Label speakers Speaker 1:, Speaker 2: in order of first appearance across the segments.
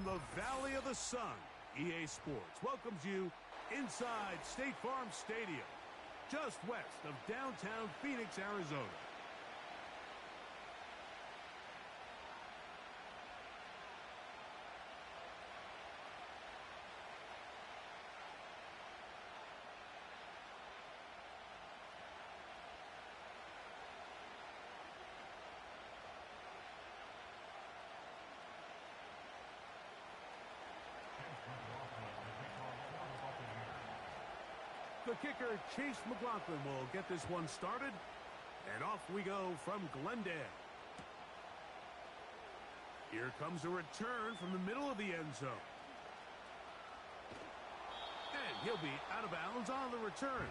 Speaker 1: the Valley of the Sun, EA Sports welcomes you inside State Farm Stadium, just west of downtown Phoenix, Arizona. The kicker, Chase McLaughlin, will get this one started. And off we go from Glendale. Here comes a return from the middle of the end zone. And he'll be out of bounds on the return.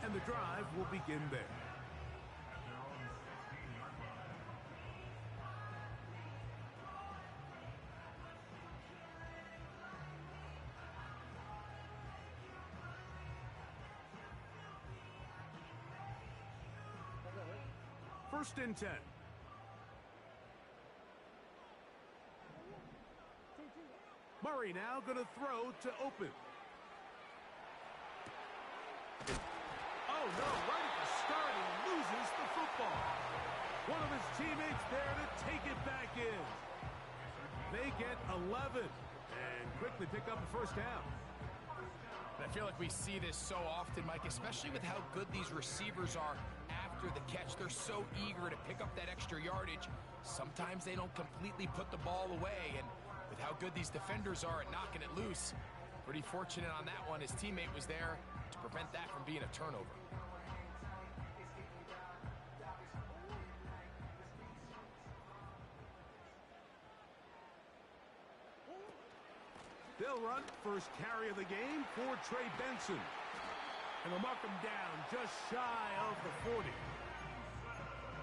Speaker 1: And the drive will begin there. First and 10. Murray now going to throw to open. Oh, no, right at the start, he loses the football. One of his teammates there to take it back in. They get 11 and quickly pick up the first down.
Speaker 2: I feel like we see this so often, Mike, especially with how good these receivers are after the catch. They're so eager to pick up that extra yardage. Sometimes they don't completely put the ball away, and with how good these defenders are at knocking it loose, pretty fortunate on that one. His teammate was there to prevent that from being a turnover.
Speaker 1: They'll run first carry of the game for Trey Benson. And they'll mark him down just shy of the 40.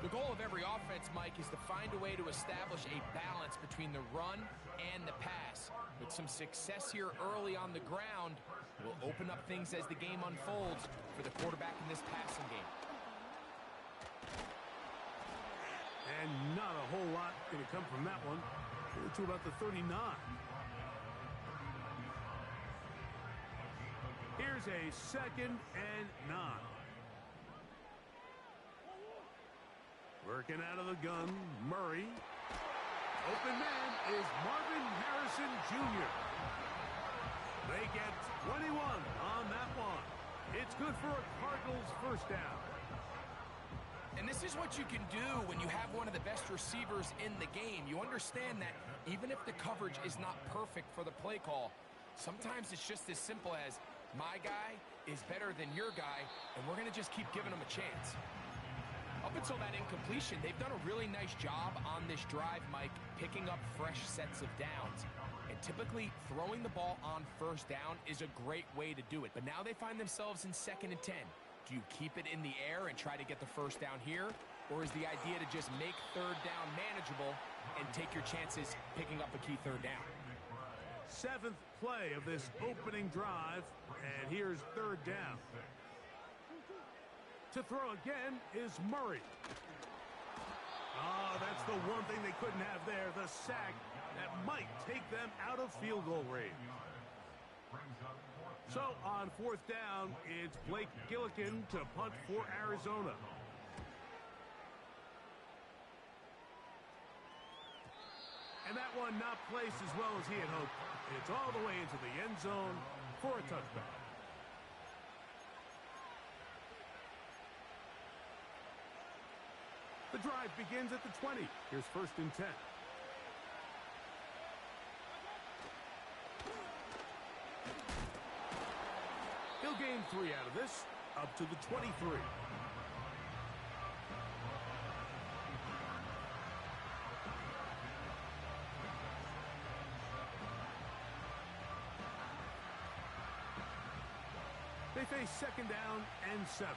Speaker 2: The goal of every offense, Mike, is to find a way to establish a balance between the run and the pass. With some success here early on the ground, will open up things as the game unfolds for the quarterback in this passing game.
Speaker 1: And not a whole lot going to come from that one. We're to about the 39. Here's a 2nd and 9. Working out of the gun, Murray. Open man is Marvin Harrison Jr. They get 21 on that one. It's good for a Cardinals first down.
Speaker 2: And this is what you can do when you have one of the best receivers in the game. You understand that even if the coverage is not perfect for the play call, sometimes it's just as simple as, my guy is better than your guy, and we're going to just keep giving him a chance. Up until that incompletion, they've done a really nice job on this drive, Mike, picking up fresh sets of downs. And typically, throwing the ball on first down is a great way to do it. But now they find themselves in 2nd and 10. Do you keep it in the air and try to get the first down here? Or is the idea to just make 3rd down manageable and take your chances picking up a key 3rd down?
Speaker 1: 7th play of this opening drive, and here's 3rd down. To throw again is Murray. Oh, that's the one thing they couldn't have there, the sack that might take them out of field goal range. So on 4th down, it's Blake Gillikin to punt for Arizona. And that one not placed as well as he had hoped. It's all the way into the end zone for a touchback. The drive begins at the 20. Here's 1st and 10. He'll gain 3 out of this, up to the 23. They face 2nd down and 7.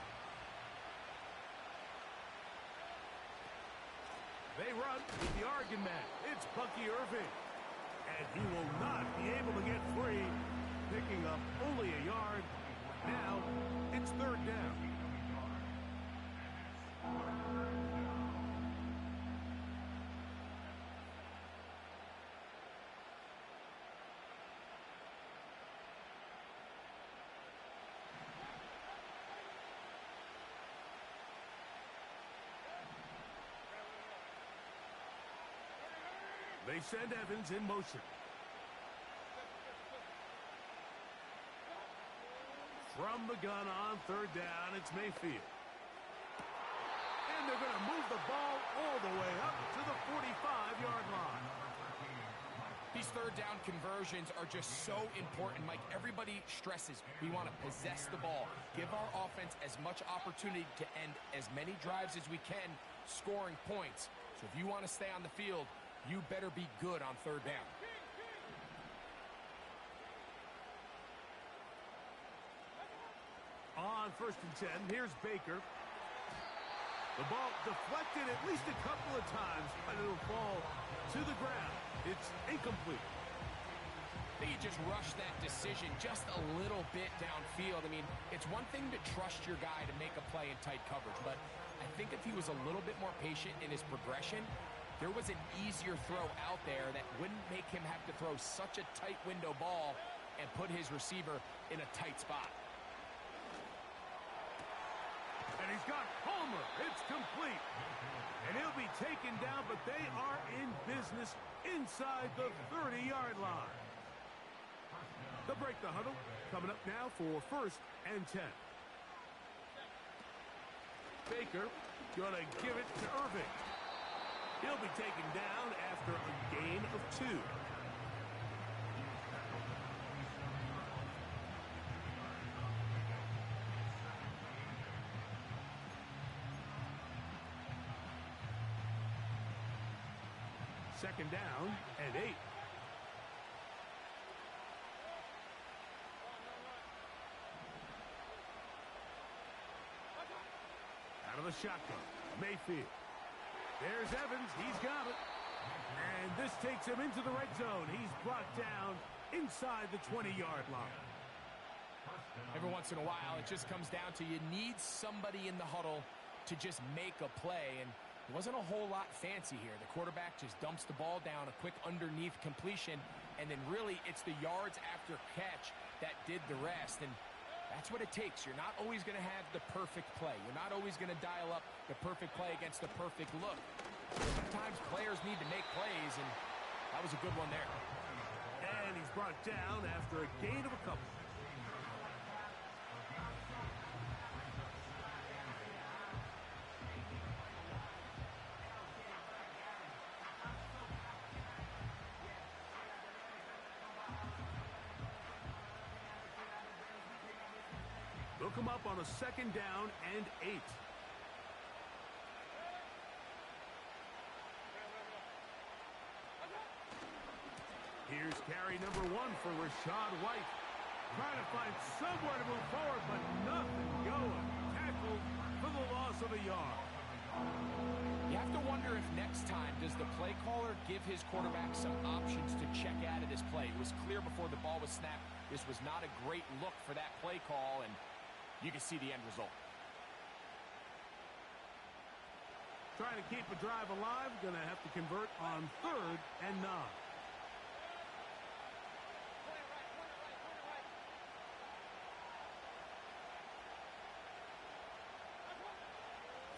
Speaker 1: They run with the Oregon man. It's Bucky Irving. And he will not be able to get free, picking up only a yard. Now it's 3rd down. They send Evans in motion. From the gun on third down, it's Mayfield. And they're going to move the ball all the way up to the 45-yard line.
Speaker 2: These third down conversions are just so important, Mike. Everybody stresses we want to possess the ball, give our offense as much opportunity to end as many drives as we can, scoring points. So if you want to stay on the field, you better be good on third down.
Speaker 1: On 1st and 10, here's Baker. The ball deflected at least a couple of times, but it'll fall to the ground. It's incomplete.
Speaker 2: I think he just rushed that decision just a little bit downfield. I mean, it's one thing to trust your guy to make a play in tight coverage, but I think if he was a little bit more patient in his progression, there was an easier throw out there that wouldn't make him have to throw such a tight window ball and put his receiver in a tight spot.
Speaker 1: And he's got Palmer. It's complete. And he'll be taken down, but they are in business inside the 30-yard line. They'll break the huddle. Coming up now for 1st and 10. Baker going to give it to Irving. He'll be taken down after a gain of 2. Second down and 8. Out of the shotgun, Mayfield. There's Evans. He's got it. And this takes him into the red zone. He's brought down inside the 20-yard line.
Speaker 2: Every once in a while, it just comes down to you need somebody in the huddle to just make a play. And it wasn't a whole lot fancy here. The quarterback just dumps the ball down, a quick underneath completion, and then really it's the yards after catch that did the rest. And that's what it takes. You're not always going to have the perfect play. You're not always going to dial up the perfect play against the perfect look. Sometimes players need to make plays, and that was a good one there.
Speaker 1: And he's brought down after a gain of a couple. They'll come up on a second down and 8. Here's carry number 1 for Rashad White. Trying to find somewhere to move forward, but nothing going. Tackled for the loss of a yard.
Speaker 2: You have to wonder if next time does the play caller give his quarterback some options to check out of this play. It was clear before the ball was snapped this was not a great look for that play call, and you can see the end result.
Speaker 1: Trying to keep a drive alive, going to have to convert on 3rd and 9.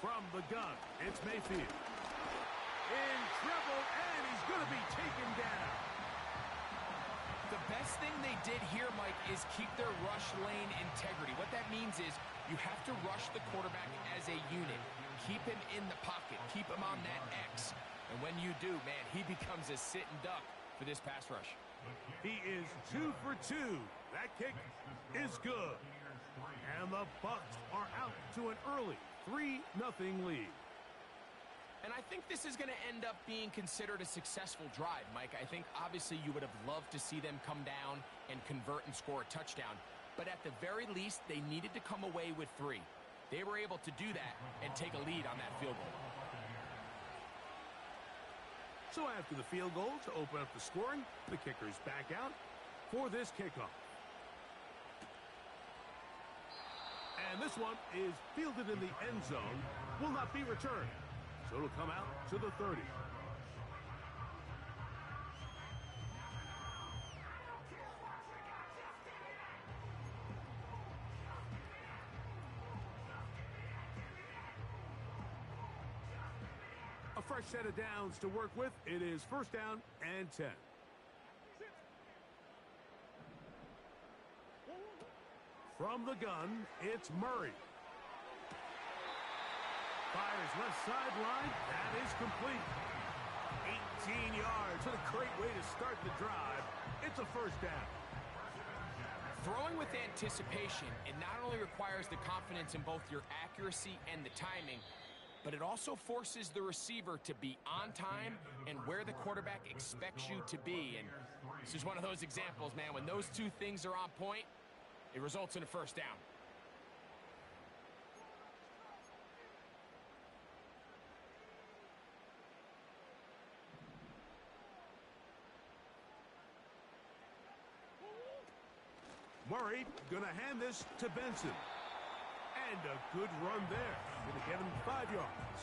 Speaker 1: From the gun, it's Mayfield. In trouble, and he's going to be taken down.
Speaker 2: The best thing they did here, Mike, is keep their rush lane integrity. What that means is you have to rush the quarterback as a unit. Keep him in the pocket. Keep him on that X. And when you do, man, he becomes a sitting duck for this pass rush.
Speaker 1: He is 2 for 2. That kick is good. And the Bucs are out to an early 3-0 lead.
Speaker 2: And I think this is going to end up being considered a successful drive, Mike. I think obviously you would have loved to see them come down and convert and score a touchdown. But at the very least, they needed to come away with 3. They were able to do that and take a lead on that field goal.
Speaker 1: So after the field goal to open up the scoring, the kicker's back out for this kickoff. And this one is fielded in the end zone, will not be returned. So it'll come out to the 30. A fresh set of downs to work with. It is first down and 10. From the gun, it's Murray. Fires left sideline. That is complete. 18 yards. What a great way to start the drive. It's a first down.
Speaker 2: Throwing with anticipation, it not only requires the confidence in both your accuracy and the timing, but it also forces the receiver to be on time and where the quarterback expects you to be. And this is one of those examples, man. When those two things are on point, it results in a first down.
Speaker 1: Murray going to hand this to Benson. And a good run there. Going to get him 5 yards.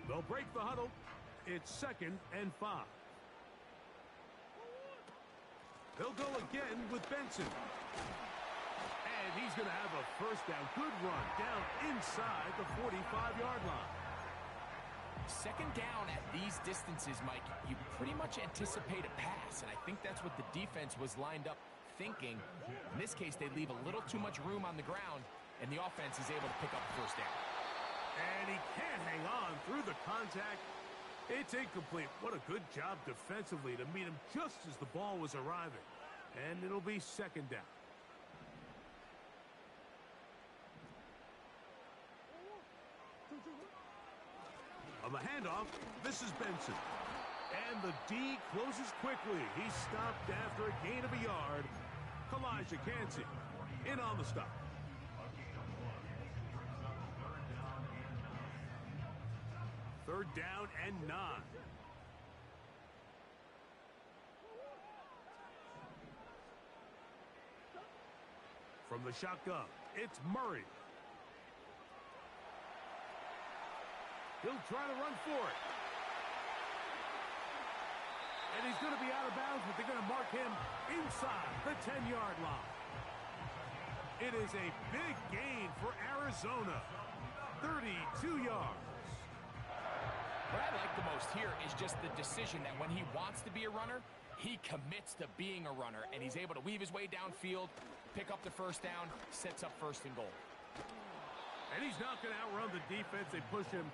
Speaker 1: They'll break the huddle. It's 2nd and 5. They'll go again with Benson. And he's going to have a first down. Good run down inside the 45-yard line.
Speaker 2: Second down at these distances, Mike, you pretty much anticipate a pass, and I think that's what the defense was lined up thinking. In this case, they leave a little too much room on the ground, and the offense is able to pick up the first down.
Speaker 1: And he can't hang on through the contact. It's incomplete. What a good job defensively to meet him just as the ball was arriving. And it'll be second down. On the handoff, this is Benson. And the D closes quickly. He's stopped after a gain of a yard. Elijah Cansey in on the stop. Third down and 9. From the shotgun, it's Murray. He'll try to run for it. And he's going to be out of bounds, but they're going to mark him inside the 10-yard line. It is a big gain for Arizona. 32 yards.
Speaker 2: What I like the most here is just the decision that when he wants to be a runner, he commits to being a runner, and he's able to weave his way downfield, pick up the first down, sets up first and goal.
Speaker 1: And he's not going to outrun the defense. They push him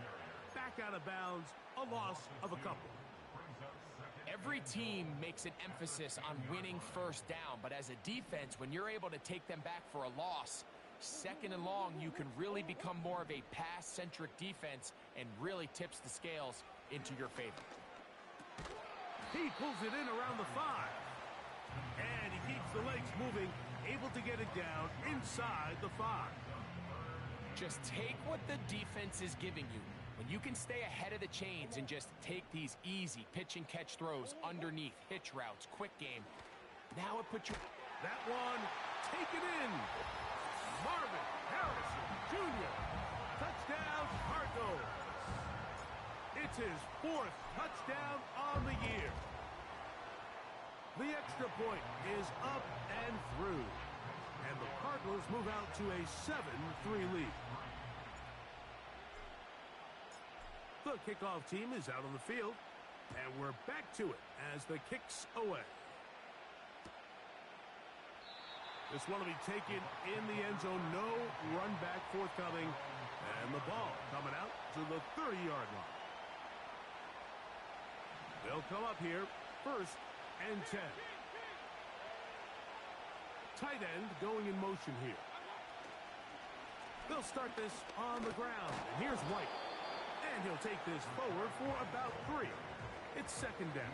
Speaker 1: back out of bounds, a loss of a couple.
Speaker 2: Every team makes an emphasis on winning first down, but as a defense, when you're able to take them back for a loss, second and long, you can really become more of a pass-centric defense and really tips the scales into your favor.
Speaker 1: He pulls it in around the 5. And he keeps the legs moving, able to get it down inside the 5.
Speaker 2: Just take what the defense is giving you. When you can stay ahead of the chains and just take these easy pitch and catch throws underneath, hitch routes, quick game, now it puts you...
Speaker 1: That one, taken in. Marvin Harrison Jr. Touchdown, Cardinals. It's his 4th touchdown on the year. The extra point is up and through. And the Cardinals move out to a 7-3 lead. The kickoff team is out on the field. And we're back to it as the kick's away. This one will be taken in the end zone. No run back forthcoming. And the ball coming out to the 30-yard line. They'll come up here, 1st and 10. Tight end going in motion here. They'll start this on the ground. And here's White. And he'll take this forward for about 3. It's second down.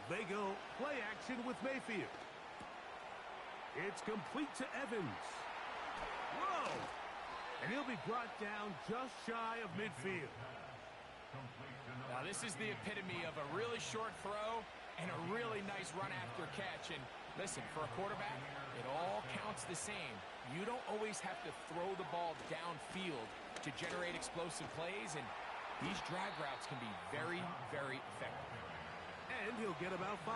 Speaker 1: They go play action with Mayfield. It's complete to Evans. Whoa! And he'll be brought down just shy of midfield.
Speaker 2: Now, this is the epitome of a really short throw and a really nice run after catch. And listen, for a quarterback, it all counts the same. You don't always have to throw the ball downfield to generate explosive plays, and these drag routes can be very, very effective.
Speaker 1: And he'll get about 5.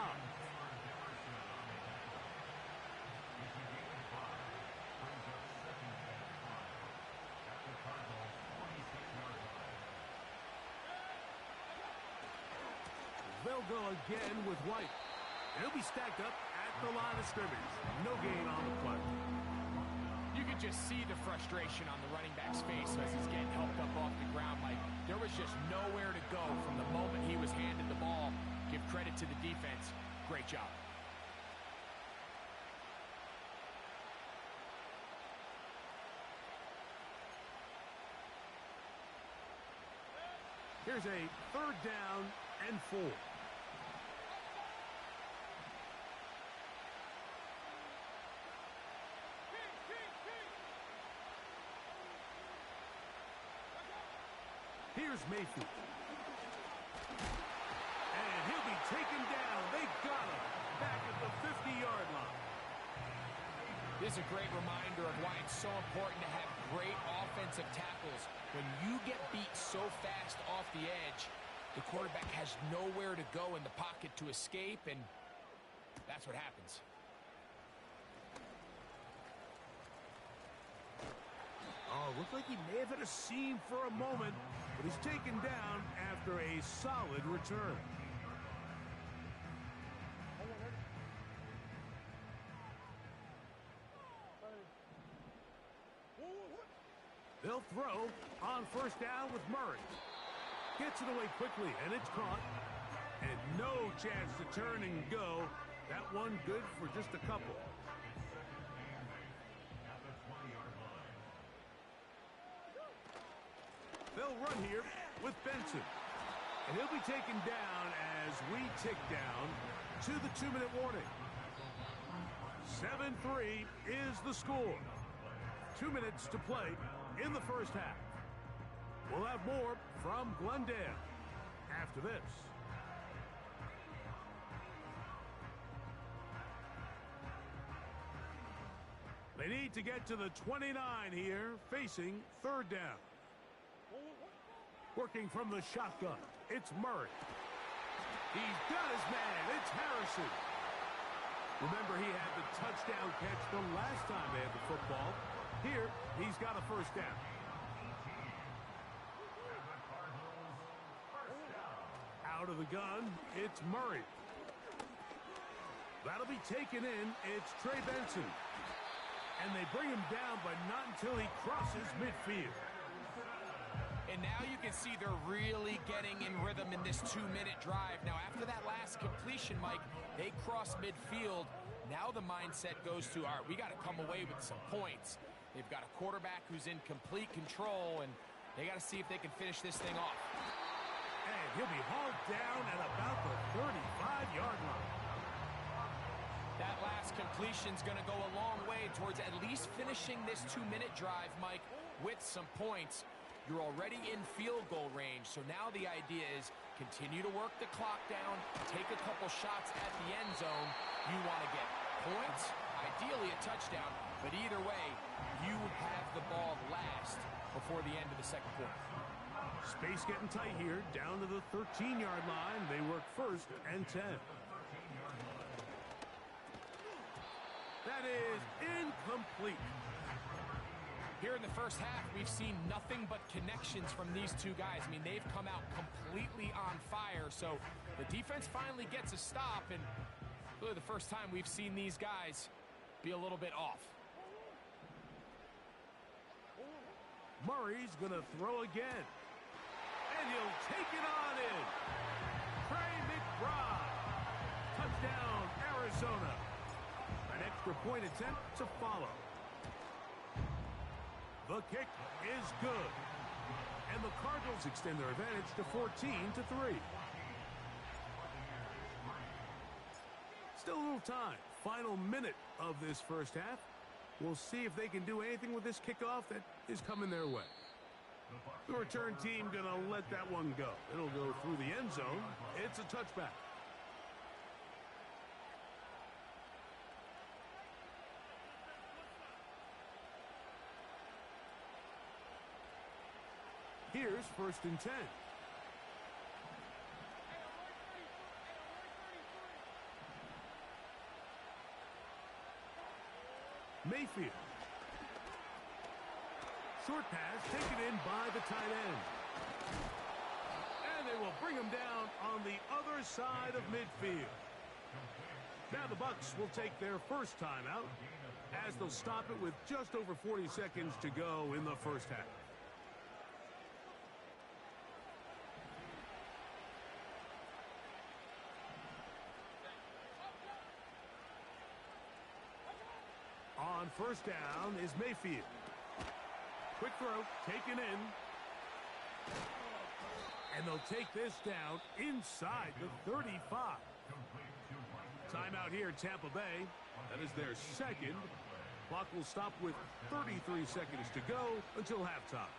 Speaker 1: They'll go again with White. And he'll be stacked up at the line of scrimmage. No gain on the play.
Speaker 2: You could just see the frustration on the running back's face as he's getting helped up off the ground. Like, there was just nowhere to go from the moment he was handed the ball. Give credit to the defense. Great job.
Speaker 1: Here's a 3rd down and 4. Here's Mayfield. And he'll be taken down. They got him back at the 50-yard line.
Speaker 2: This is a great reminder of why it's so important to have great offensive tackles. When you get beat so fast off the edge, the quarterback has nowhere to go in the pocket to escape, and that's what happens.
Speaker 1: Oh, looked like he may have hit a seam for a moment, but he's taken down after a solid return. They'll throw on 1st down with Murray. Gets it away quickly, and it's caught. And no chance to turn and go. That one good for just a couple. They'll run here with Benson. And he'll be taken down as we tick down to the 2-minute warning. 7-3 is the score. 2 minutes to play in the first half. We'll have more from Glendale after this. They need to get to the 29 here, facing 3rd down. Working from the shotgun, it's Murray. He's got his man. It's Harrison. Remember, he had the touchdown catch the last time they had the football. Here, he's got a 1st down. Out of the gun, it's Murray. That'll be taken in. It's Trey Benson. And they bring him down, but not until he crosses midfield.
Speaker 2: And now you can see they're really getting in rhythm in this 2-minute drive. Now, after that last completion, Mike, they cross midfield. Now the mindset goes to, all right, we got to come away with some points. They've got a quarterback who's in complete control, and they got to see if they can finish this thing off.
Speaker 1: And he'll be hauled down at about the 35-yard line.
Speaker 2: That last completion's going to go a long way towards at least finishing this 2-minute drive, Mike, with some points. You're already in field goal range, so now the idea is continue to work the clock down, take a couple shots at the end zone. You want to get points, ideally a touchdown, but either way, you have the ball last before the end of the second quarter.
Speaker 1: Space getting tight here, down to the 13-yard line. They work 1st and 10. That is incomplete.
Speaker 2: Here in the first half, we've seen nothing but connections from these two guys. I mean, they've come out completely on fire, so the defense finally gets a stop, and really the first time we've seen these guys be a little bit off.
Speaker 1: Murray's going to throw again, and he'll take it on in. Trey McBride. Touchdown, Arizona. An extra point attempt to follow. The kick is good. And the Cardinals extend their advantage to 14-3. Still a little time. Final minute of this first half. We'll see if they can do anything with this kickoff that is coming their way. The return team going to let that one go. It'll go through the end zone. It's a touchback. Here's 1st and 10. Mayfield. Short pass taken in by the tight end. And they will bring him down on the other side of midfield. Now the Bucs will take their first timeout as they'll stop it with just over 40 seconds to go in the first half. On 1st down is Mayfield. Quick throw, taken in. And they'll take this down inside the 35. Timeout here, Tampa Bay. That is their second. Clock will stop with 33 seconds to go until halftime.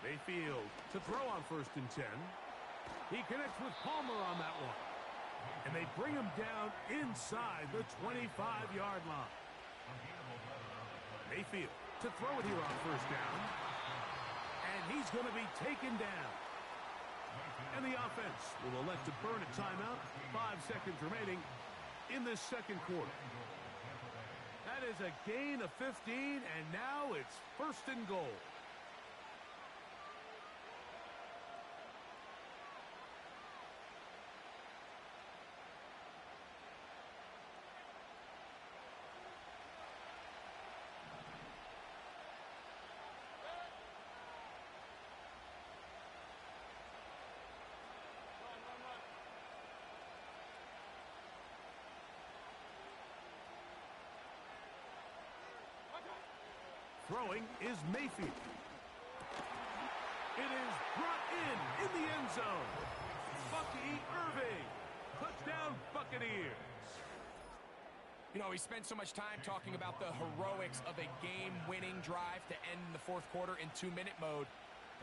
Speaker 1: Mayfield to throw on 1st and 10. He connects with Palmer on that one. And they bring him down inside the 25-yard line. Mayfield to throw it here on 1st down. And he's going to be taken down. And the offense will elect to burn a timeout. 5 seconds remaining in this second quarter. That is a gain of 15, and now it's 1st and goal. Throwing is Mayfield. It is brought in the end zone. Bucky Irving. Touchdown, Buccaneers.
Speaker 2: You know, we spent so much time talking about the heroics of a game-winning drive to end the 4th quarter in 2-minute mode.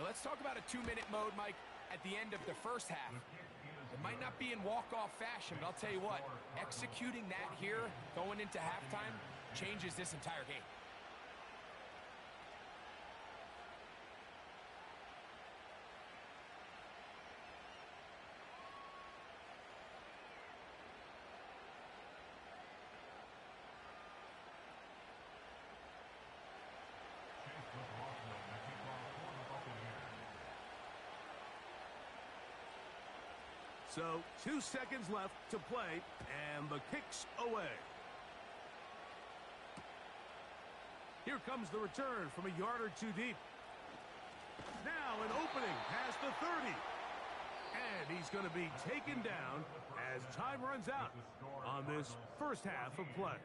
Speaker 2: Well, let's talk about a 2-minute mode, Mike, at the end of the first half. It might not be in walk-off fashion, but I'll tell you what, executing that here going into halftime changes this entire game.
Speaker 1: So 2 seconds left to play, and the kick's away. Here comes the return from a yard or 2 deep. Now an opening past the 30. And he's going to be taken down as time runs out on this first half of play.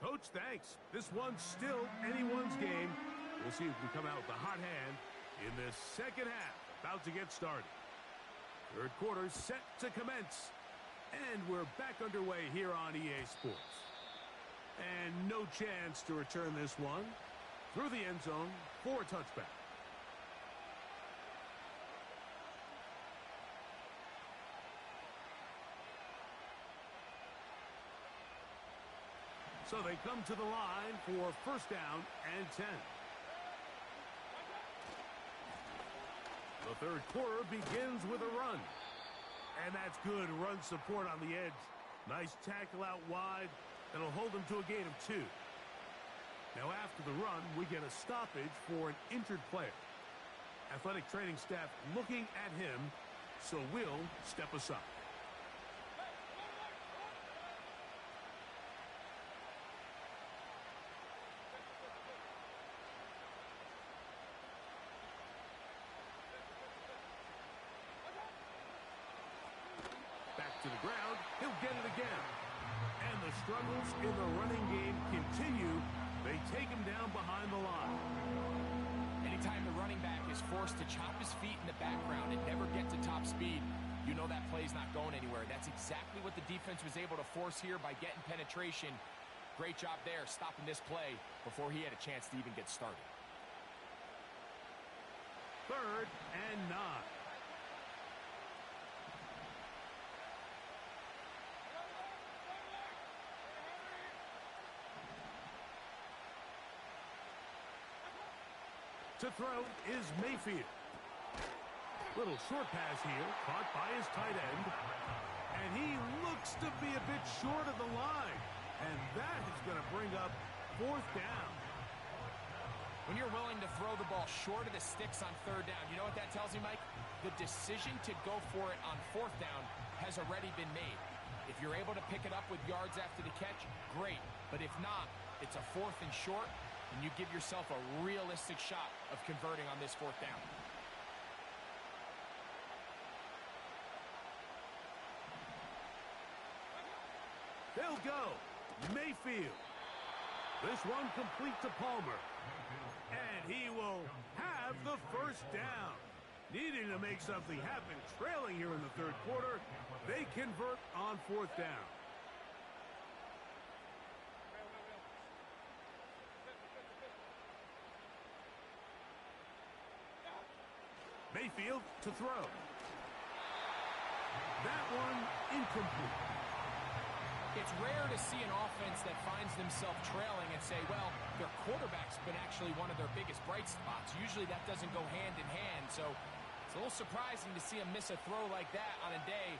Speaker 1: Coach, thanks. This one's still anyone's game. We'll see if we come out with a hot hand in this second half. About to get started. 3rd quarter set to commence. And we're back underway here on EA Sports. And no chance to return this one through the end zone for a touchback. So they come to the line for 1st down and 10. The 3rd quarter begins with a run. And that's good run support on the edge. Nice tackle out wide. That'll hold them to a gain of 2. Now after the run, we get a stoppage for an injured player. Athletic training staff looking at him, so we'll step aside. To the ground, he'll get it again. And the struggles in the running game continue. They take him down behind the line.
Speaker 2: Anytime the running back is forced to chop his feet in the background and never get to top speed, you know that play's not going anywhere. That's exactly what the defense was able to force here by getting penetration. Great job there, stopping this play before he had a chance to even get started.
Speaker 1: 3rd and 9. To throw is Mayfield. Little short pass here, caught by his tight end. And he looks to be a bit short of the line. And that is going to bring up 4th down.
Speaker 2: When you're willing to throw the ball short of the sticks on 3rd down, you know what that tells me, Mike? The decision to go for it on 4th down has already been made. If you're able to pick it up with yards after the catch, great. But if not, it's a 4th and short, and you give yourself a realistic shot of converting on this 4th down.
Speaker 1: They'll go. Mayfield. This one complete to Palmer. And he will have the 1st down. Needing to make something happen, trailing here in the 3rd quarter. They convert on 4th down. Mayfield to throw. That one incomplete.
Speaker 2: It's rare to see an offense that finds themselves trailing and say, well, their quarterback's been actually one of their biggest bright spots. Usually that doesn't go hand in hand, so it's a little surprising to see him miss a throw like that on a day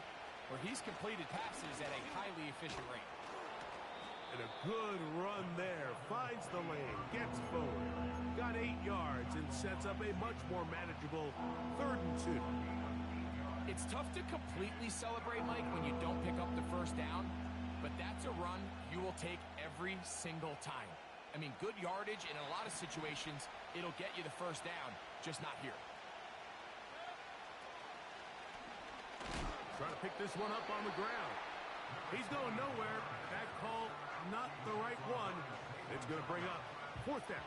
Speaker 2: where he's completed passes at a highly efficient rate.
Speaker 1: And a good run there. Finds the lane, gets forward. Got 8 yards and sets up a much more manageable 3rd and 2.
Speaker 2: It's tough to completely celebrate, Mike, when you don't pick up the 1st down. But that's a run you will take every single time. I mean, good yardage in a lot of situations, it'll get you the 1st down, just not here.
Speaker 1: Trying to pick this one up on the ground. He's going nowhere. That call, not the right one. It's going to bring up 4th down.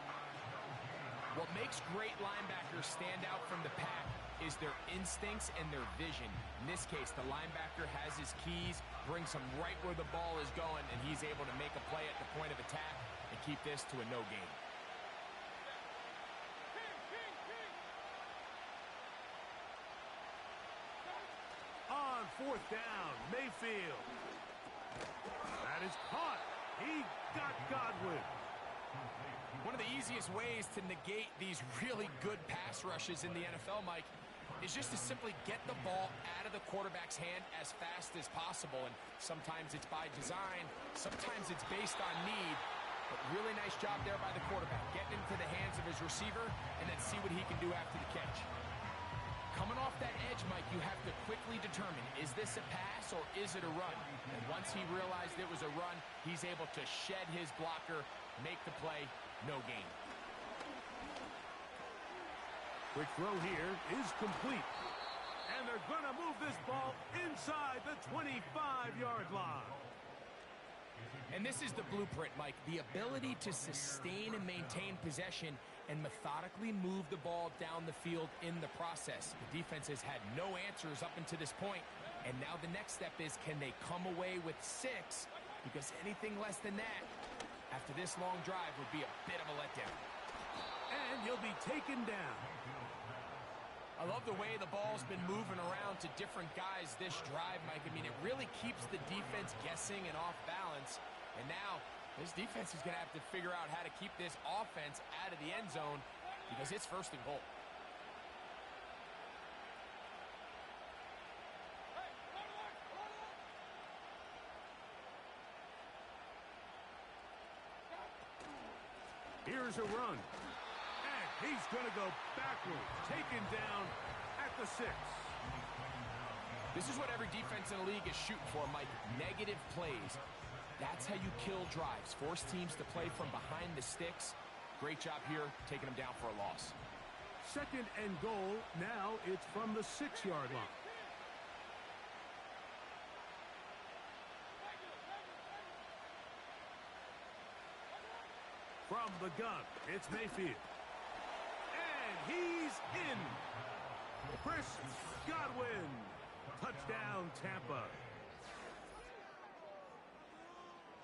Speaker 2: What makes great linebackers stand out from the pack is their instincts and their vision. In this case, the linebacker has his keys, brings him right where the ball is going, and he's able to make a play at the point of attack and keep this to a no gain.
Speaker 1: On 4th down, Mayfield. That is caught. He got Godwin.
Speaker 2: One of the easiest ways to negate these really good pass rushes in the NFL, Mike, is just to simply get the ball out of the quarterback's hand as fast as possible. And sometimes it's by design, sometimes it's based on need. But really nice job there by the quarterback, getting into the hands of his receiver and then see what he can do after the catch. Coming off that edge, Mike, you have to quickly determine, is this a pass or is it a run? And once he realized it was a run, he's able to shed his blocker, make the play, no gain.
Speaker 1: Quick throw here is complete. And they're going to move this ball inside the 25-yard line.
Speaker 2: And this is the blueprint, Mike. The ability to sustain and maintain possession and methodically move the ball down the field in the process. The defense has had no answers up until this point. And now the next step is, can they come away with 6? Because anything less than that, after this long drive, would be a bit of a letdown.
Speaker 1: And he'll be taken down.
Speaker 2: I love the way the ball's been moving around to different guys this drive, Mike. I mean, it really keeps the defense guessing and off balance. And now, this defense is going to have to figure out how to keep this offense out of the end zone because it's 1st and goal.
Speaker 1: Here's a run. And he's going to go backwards, taken down at the 6.
Speaker 2: This is what every defense in the league is shooting for, Mike. Negative plays. That's how you kill drives. Force teams to play from behind the sticks. Great job here, taking them down for a loss.
Speaker 1: 2nd and goal. Now it's from the 6-yard line. the gun. It's Mayfield. And he's in. Chris Godwin. Touchdown, Tampa.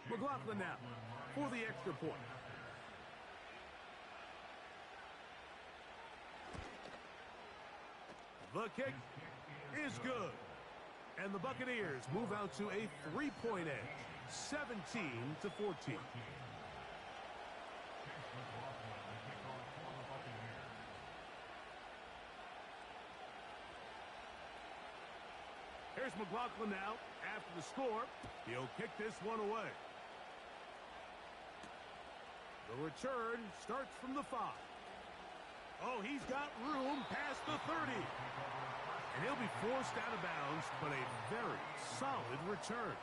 Speaker 1: McLaughlin now for the extra point. The kick is good. And the Buccaneers move out to a 3-point edge, 17-14. Here's McLaughlin now after the score. He'll kick this one away. The return starts from the 5. Oh, he's got room past the 30. And he'll be forced out of bounds, but a very solid return.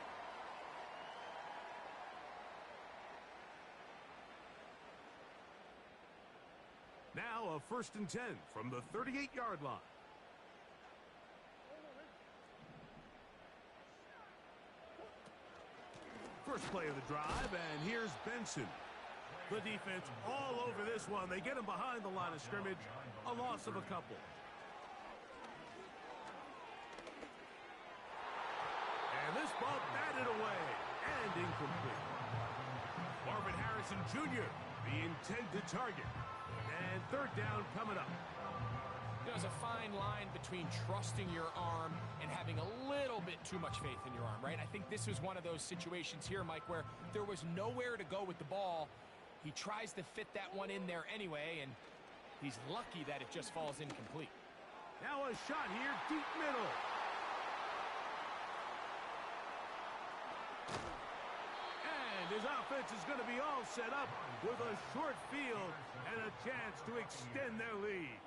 Speaker 1: Now a 1st and 10 from the 38-yard line. First play of the drive, and here's Benson. The defense all over this one. They get him behind the line of scrimmage. A loss of a couple. And this ball batted away and incomplete. Marvin Harrison Jr., the intended target. And 3rd down coming up.
Speaker 2: There's a fine line between trusting your arm and having a little bit too much faith in your arm, right? I think this was one of those situations here, Mike, where there was nowhere to go with the ball. He tries to fit that one in there anyway, and he's lucky that it just falls incomplete.
Speaker 1: Now a shot here, deep middle. And his offense is going to be all set up with a short field and a chance to extend their lead.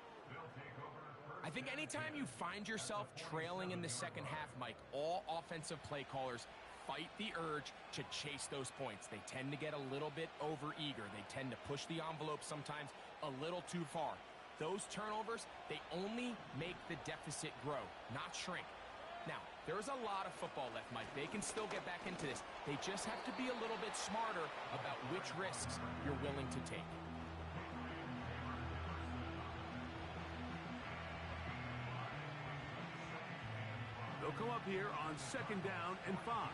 Speaker 2: I think anytime you find yourself trailing in the second half, Mike, all offensive play callers fight the urge to chase those points. They tend to get a little bit overeager. They tend to push the envelope sometimes a little too far. Those turnovers, they only make the deficit grow, not shrink. Now, there's a lot of football left, Mike. They can still get back into this. They just have to be a little bit smarter about which risks you're willing to take.
Speaker 1: They'll come up here on 2nd down and 5.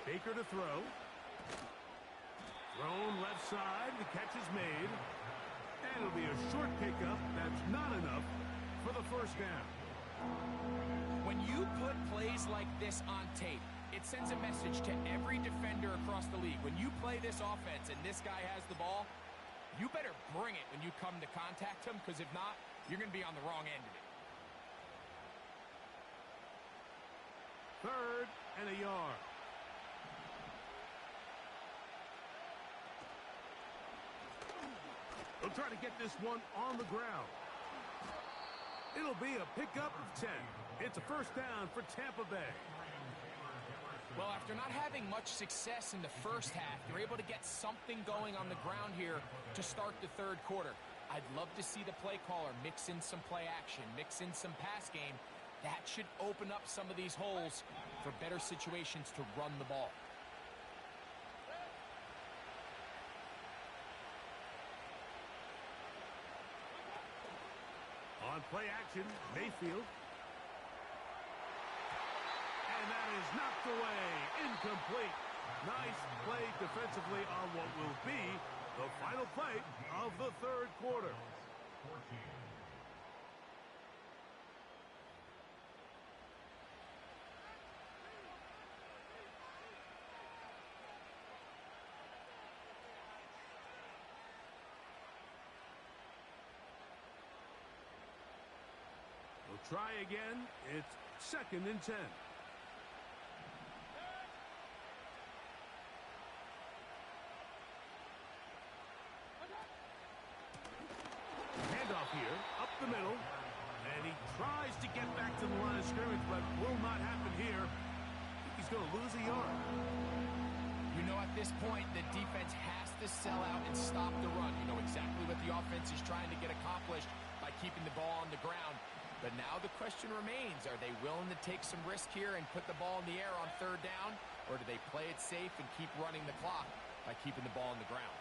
Speaker 1: Baker to throw. Thrown left side. The catch is made. And it'll be a short pickup. That's not enough for the 1st down.
Speaker 2: When you put plays like this on tape, it sends a message to every defender across the league. When you play this offense and this guy has the ball, you better bring it when you come to contact him, because if not, you're going to be on the wrong end of it.
Speaker 1: 3rd and a yard. They'll try to get this one on the ground. It'll be a pickup of 10. It's a 1st down for Tampa Bay.
Speaker 2: Well, after not having much success in the first half, they're able to get something going on the ground here to start the 3rd quarter. I'd love to see the play caller mix in some play action, mix in some pass game. That should open up some of these holes for better situations to run the ball.
Speaker 1: On play action, Mayfield. And that is knocked away. Incomplete. Nice play defensively on what will be the final play of the 3rd quarter. We'll try again. It's 2nd and 10. Handoff here, up the middle. And he tries to get back to the line of scrimmage, but will not happen here. He's going to lose a yard.
Speaker 2: You know, at this point, the defense has to sell out and stop the run. You know exactly what the offense is trying to get accomplished by keeping the ball on the ground. But now the question remains, are they willing to take some risk here and put the ball in the air on 3rd down? or do they play it safe and keep running the clock by keeping the ball on the ground?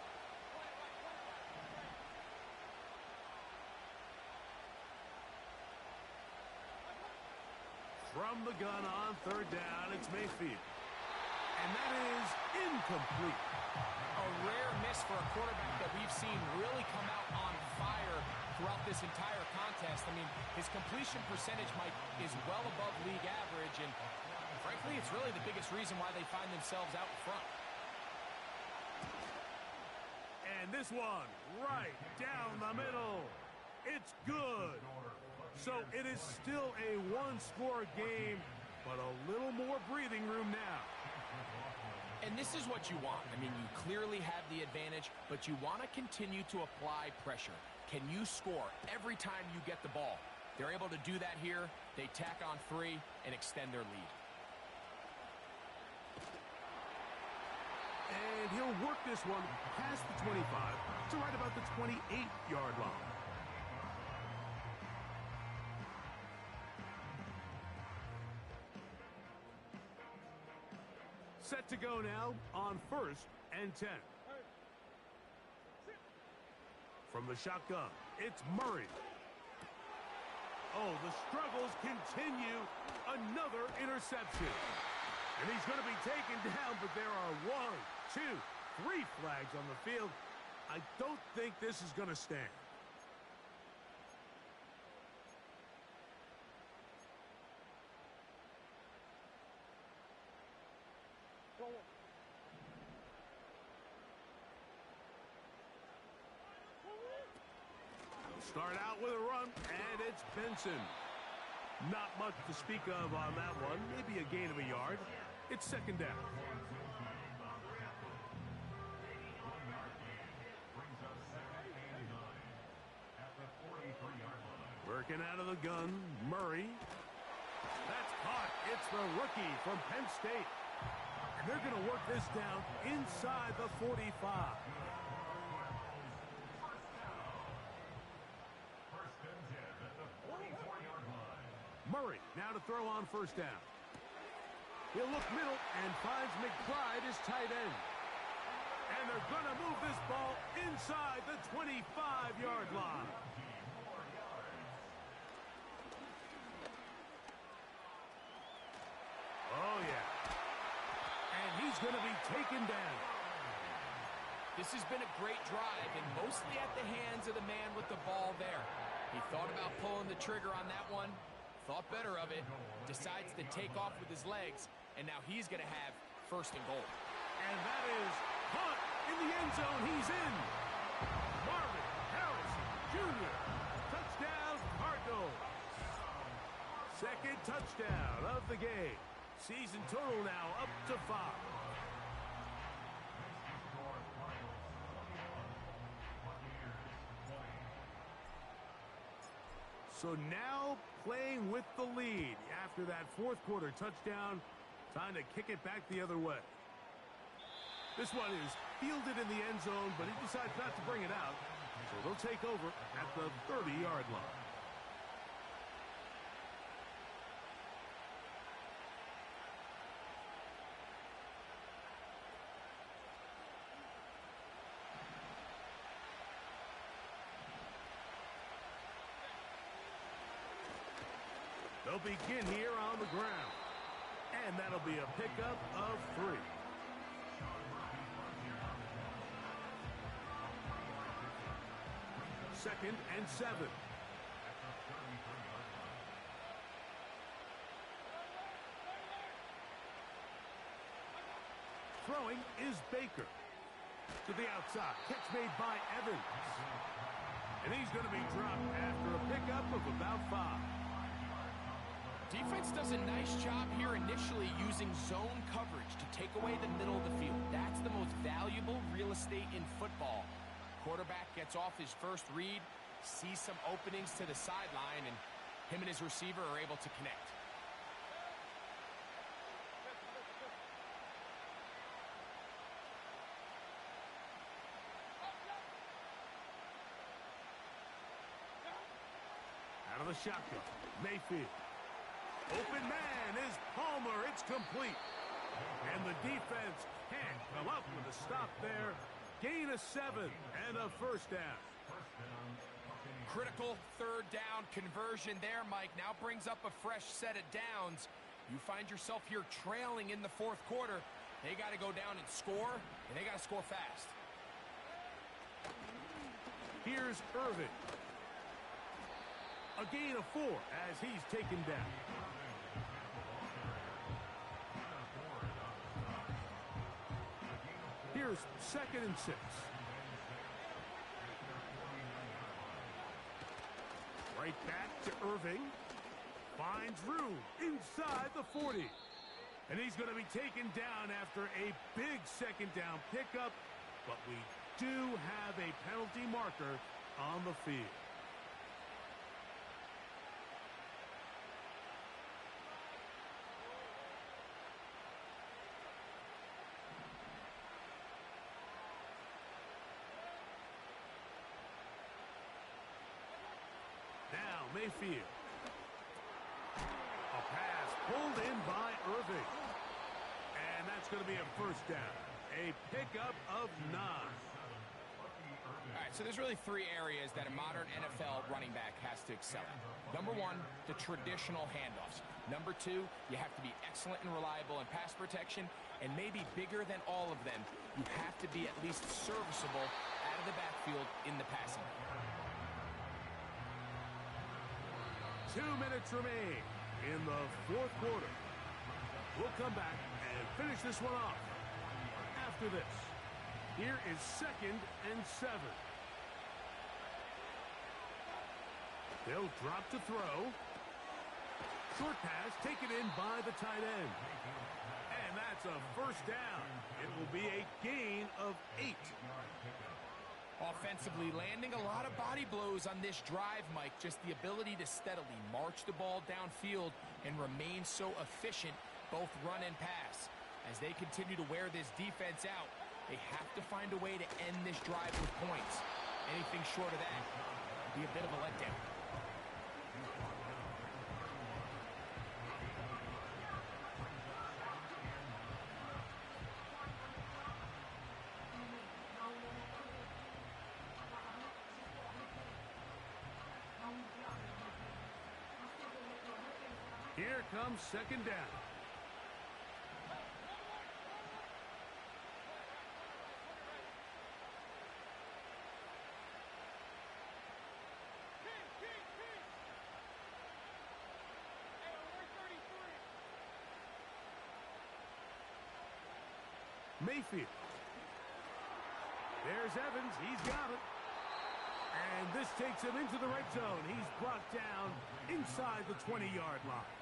Speaker 1: From the gun on third down, it's Mayfield. And that is incomplete.
Speaker 2: A rare miss for a quarterback that we've seen really come out on fire throughout this entire contest. I mean, his completion percentage, Mike, is well above league average, and frankly, it's really the biggest reason why they find themselves out in front.
Speaker 1: And this one, right down the middle. It's good. So it is still a one-score game, but a little more breathing room now.
Speaker 2: And this is what you want. I mean, you clearly have the advantage, but you want to continue to apply pressure. Can you score every time you get the ball? They're able to do that here. They tack on 3 and extend their lead.
Speaker 1: And he'll work this one past the 25 to right about the 28-yard line. Set to go now on 1st and 10. From the shotgun, it's Murray. Oh, the struggles continue. Another interception. And he's going to be taken down, but there are 1, 2, 3 flags on the field. I don't think this is going to stand. Start out with a run, and it's Benson. Not much to speak of on that one. Maybe a gain of a yard. It's 2nd down. Working out of the gun, Murray. That's caught. It's the rookie from Penn State. And they're going to work this down inside the 45. Murray now to throw on 1st down. He'll look middle and finds McBride as tight end. And they're going to move this ball inside the 25-yard line. Oh, yeah. And he's going to be taken down.
Speaker 2: This has been a great drive, and mostly at the hands of the man with the ball there. He thought about pulling the trigger on that one. Thought better of it, decides to take off with his legs, and now he's going to have 1st and goal.
Speaker 1: And that is caught in the end zone. He's in. Marvin Harrison Jr. Touchdown, Cardinals. 2nd touchdown of the game. Season total now up to 5. So now playing with the lead after that 4th quarter touchdown. Time to kick it back the other way. This one is fielded in the end zone, but he decides not to bring it out. So they'll take over at the 30-yard line. They'll begin here on the ground. And that'll be a pickup of 3. Second and 7. Throwing is Baker. To the outside. Catch made by Evans. And he's going to be dropped after a pickup of about 5.
Speaker 2: Defense does a nice job here initially using zone coverage to take away the middle of the field. That's the most valuable real estate in football. Quarterback gets off his first read, sees some openings to the sideline, and him and his receiver are able to connect.
Speaker 1: Out of the shotgun, Mayfield. Open man is Palmer. It's complete. And the defense can't come up with a stop there. Gain of 7 and a first down.
Speaker 2: Critical third down conversion there, Mike. Now brings up a fresh set of downs. You find yourself here trailing in the fourth quarter. They got to go down and score, and they got to score fast.
Speaker 1: Here's Irvin. A gain of 4 as he's taken down. Here's 2nd and 6. Right back to Irving. Finds room inside the 40. And he's going to be taken down after a big 2nd down pickup. But we do have a penalty marker on the field. Now Mayfield. A pass pulled in by Irving. And that's going to be a first down. A pickup of 9.
Speaker 2: All right, so there's really 3 areas that a modern NFL running back has to excel at. Number 1, the traditional handoffs. Number 2, you have to be excellent and reliable in pass protection. And maybe bigger than all of them, you have to be at least serviceable out of the backfield in the passing game.
Speaker 1: 2 minutes remain in the fourth quarter. We'll come back and finish this one off after this. Here is 2nd and 7. They'll drop to throw. Short pass taken in by the tight end. And that's a first down. It will be a gain of 8.
Speaker 2: Offensively, landing a lot of body blows on this drive, Mike. Just the ability to steadily march the ball downfield and remain so efficient, both run and pass. As they continue to wear this defense out, they have to find a way to end this drive with points. Anything short of that would be a bit of a letdown.
Speaker 1: Here comes 2nd down. Mayfield. There's Evans. He's got it. And this takes him into the red zone. He's brought down inside the 20-yard line.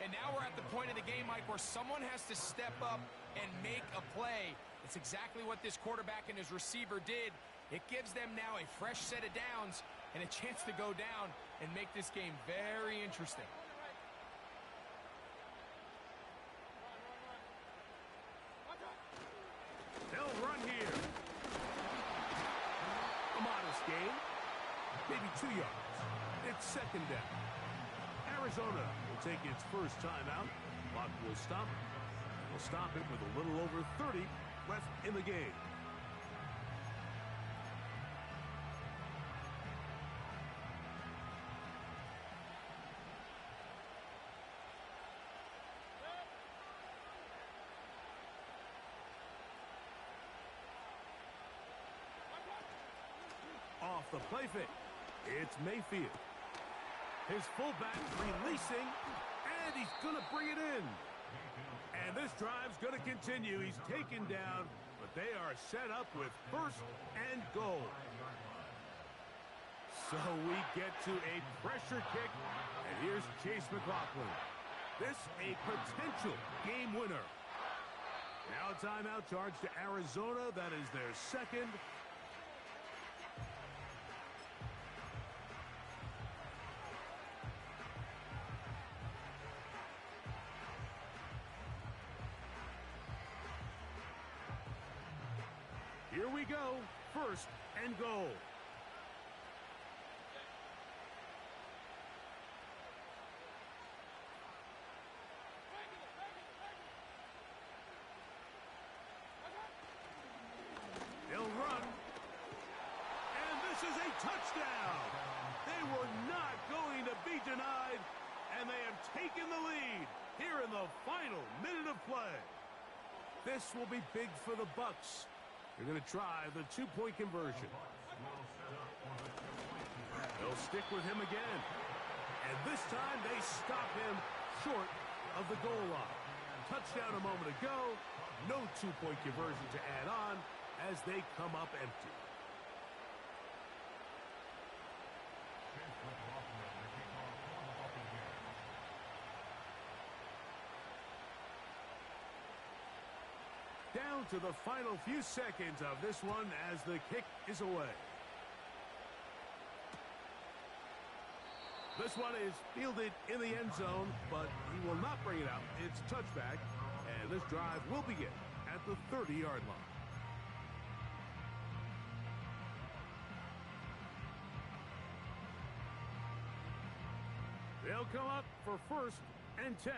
Speaker 2: And now we're at the point of the game, Mike, where someone has to step up and make a play. It's exactly what this quarterback and his receiver did. It gives them now a fresh set of downs and a chance to go down and make this game very interesting.
Speaker 1: They'll run here. A modest gain. Maybe 2 yards. It's 2nd down. Arizona will take its first timeout. Clock will stop. We'll stop it with a little over 30 left in the game. Off the play fake. It's Mayfield. His fullback releasing, and he's going to bring it in. And this drive's going to continue. He's taken down, but they are set up with 1st and goal. So we get to a pressure kick, and here's Chase McLaughlin. This a potential game winner. Now a timeout charge to Arizona. That is their 2nd. Here we go. 1st and goal. touchdown. They were not going to be denied, and they have taken the lead here in the final minute of play. This will be big for the Bucs. They're going to try the two-point conversion. They'll stick with him again. And this time they stop him short of the goal line. Touchdown a moment ago. No two-point conversion to add on as they come up empty. Down to the final few seconds of this one as the kick is away. This one is fielded in the end zone, but he will not bring it out. It's touchback, and this drive will begin at the 30-yard line. They'll come up for 1st and 10.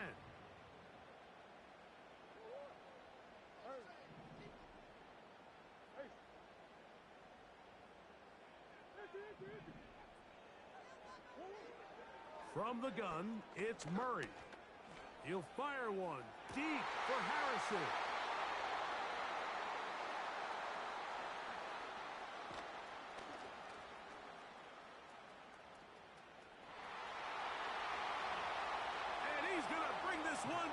Speaker 1: From the gun, it's Murray. He'll fire one deep for Harrison.